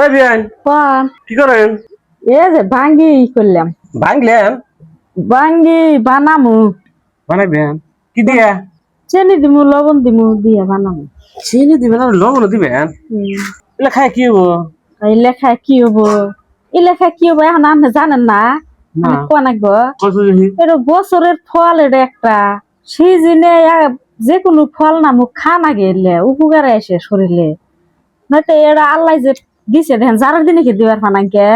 এই বিয়ান কোন কি করেন? এ যে ভাঙ্গি করলাম ভাঙলেন? ভাঙ্গি বানামু বানাইবেন কি দিয়া? চিনি দিমু লবণ দিমু দিয়া বানামু চিনি দিবেন আর লবণ দিবেন? এগুলা খায় কি হবো? এই লেখা কি হবো এই লেখা কি হবো এখন আপনি জানেন না না কোন একবো কত দেখি এটা বছরের ফল এটা একটা সিজনে যে কোনো ফল না মুখ খানা গেলে উপকারে আসে শরীরে নয়তো এটা আল্লাহ যে দিছে দেখেন যারা দিনে কি দিবার ফানাকে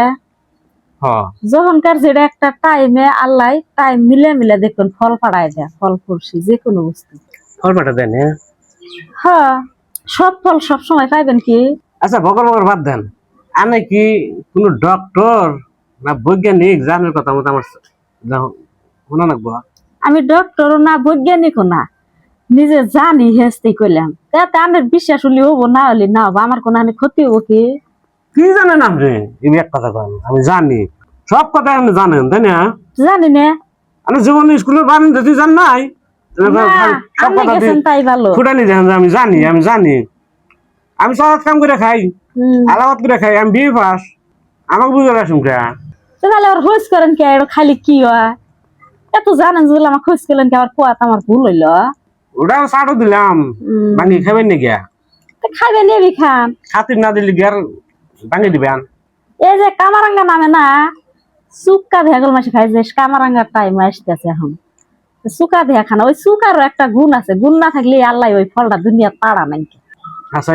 হ্যাঁ যখনকার যেটা একটা টাইমে আল্লাহ টাইম মিলে মিলে দেখুন ফল পাড়ায় দেয় ফল ফুলছি যে কোনো বস্তু ফল পাঠা দেন হ্যাঁ? হ্যাঁ সব ফল সব সময় পাইবেন কি আচ্ছা বকর বকর বাদ দেন। আমি কি কোনো ডক্টর না বৈজ্ঞানিক জানের কথা মতো আমার শোনা লাগবো? আমি ডক্টর না বৈজ্ঞানিক না নিজে জানি হেসতে কইলাম তাতে আমার বিশ্বাস হলে হবো না হলে না হবো আমার কোনো ক্ষতি হবো কি কি জানেন আপনি? এই এক কথা কন, আমি জানি সব কথা আপনি জানেন তাই না? জানি না আমি যেমন স্কুলের বানিয়ে দিতে জান নাই না, সব আপনি কথা গেছেন তাই ভালো ফুটানি দেখেন আমি জানি আমি জানি। আমি সারাত কাম করে খাই, আলাবাদ করে খাই, আমি বিয়ে পাস, আমাকে বুঝে আসুন কে? তাহলে আর খোঁজ করেন কে এটা খালি কি হয় এত জানেন যদি আমার খোঁজ করলেন কি আমার পোয়াত আমার ভুল হইলো ওটা সারও দিলাম, ভাঙি খাবেন নাকি? খাইবে নেবি খান খাতির না দিলে গিয়ে আর ভাঙি দিবেন? এই যে কামারাঙ্গা নামে না সুক্কা ভেগল মাসে খাই যে কামারাঙ্গার টাইম আসতেছে এখন সুকা দেখা খানা ওই সুকারও একটা গুণ আছে গুণ না থাকলে আল্লাহ ওই ফলটা দুনিয়া পাড়া নাই আচ্ছা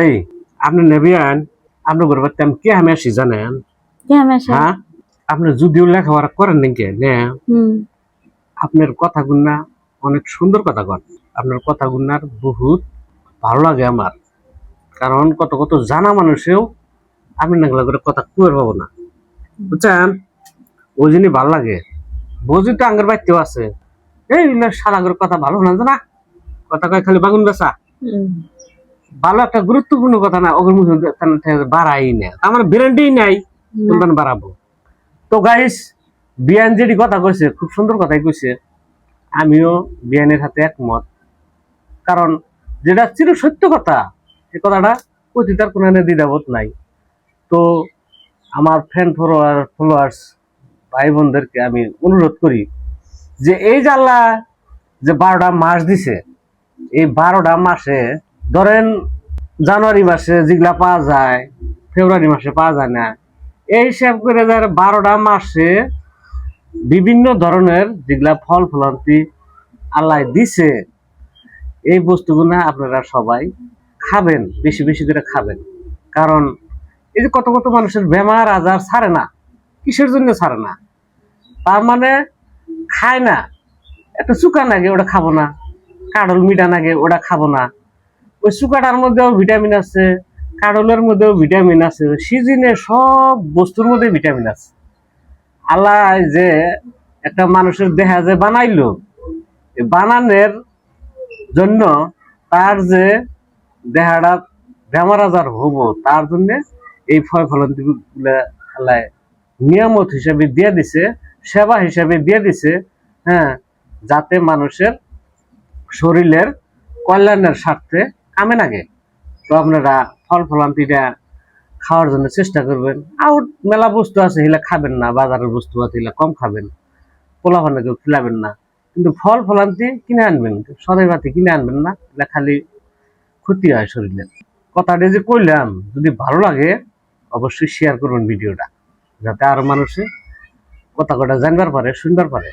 আপনি নেবেন, আপনি ঘর বাড়তে আমি কে আমি আসি জানেন? হ্যাঁ আপনি যদিও লেখাপড়া করেন নাকি নে, আপনার কথা গুন্না অনেক সুন্দর কথা কন, আপনার কথা গুন্নার বহুত ভালো লাগে আমার। কারণ কত কত জানা মানুষেও আপনি নাগলা করে কথা কুয়ের পাবো না, বুঝছেন? ওই জিনিস ভালো লাগে। বুঝি তো আঙ্গের বাড়িতেও আছে এই সারাগের কথা ভালো না জানা, কথা কয় খালি বাগুন বেচা। ভালো একটা গুরুত্বপূর্ণ কথা না ওগুর মুখে বাড়াই না, আমার ব্র্যান্ডই নাই কোনখান বাড়াবো। তো গাইস বিয়ান যেটি কথা কইছে খুব সুন্দর কথাই কইছে, আমিও বিয়ানের হাতে একমত। কারণ যেটা চির সত্য কথা এই কথাটা প্রতিটার কোনো দ্বিধাবোধ নাই। তো আমার ফ্রেন্ড ফলোয়ার্স ভাই বোনদেরকে আমি অনুরোধ করি যে এই যে আল্লাহ যে 12টা মাস দিছে, এই 12টা মাসে ধরেন জানুয়ারি মাসে যেগুলা পাওয়া যায় ফেব্রুয়ারি মাসে পাওয়া যায় না, এই হিসাব করে 12টা মাসে বিভিন্ন ধরনের যেগুলা ফল ফলান্তি আল্লাহ দিছে এই বস্তুগুলা আপনারা সবাই খাবেন, বেশি বেশি করে খাবেন। কারণ এই যে কত কত মানুষের বেমার আজার ছাড়ে না, কিসের জন্য ছাড়ে না? তার মানে খায় না, একটা চুকা নাগে ওটা খাবো না, কাডল মিঠা নাগে ওটা খাবো না। ওই চুকাটার মধ্যেও ভিটামিন আছে, কাডলের মধ্যেও ভিটামিন আছে, সিজনে সব বস্তুর মধ্যে ভিটামিন আছে। আল্লাহ যে একটা মানুষের দেহা যে বানাইলো, বানানোর জন্য তার যে দেহাটা বেমার আজার হবো তার জন্য এই ফল ফলান্তি গুলা আল্লাহ নিয়ামত হিসেবে দিয়ে দিছে, সেবা হিসেবে দিয়ে দিছে, হ্যাঁ, যাতে মানুষের শরীরের কল্যাণের স্বার্থে কামে লাগে। তো আপনারা ফল ফলান্তিটা খাওয়ার জন্য চেষ্টা করবেন। আউট মেলা বস্তু আছে হিলা খাবেন না, বাজারের বস্তু আছে হিলা কম খাবেন, পোলাপানে কেউ খিলাবেন না। কিন্তু ফল ফলান্তি কিনে আনবেন, সদাই বাতি কিনে আনবেন না, এটা খালি ক্ষতি হয় শরীরের। কথাটা যে কইলাম যদি ভালো লাগে অবশ্যই শেয়ার করবেন ভিডিওটা, যাতে আরো মানুষে কথা কটা জানবার পারে, শুনবার পারে।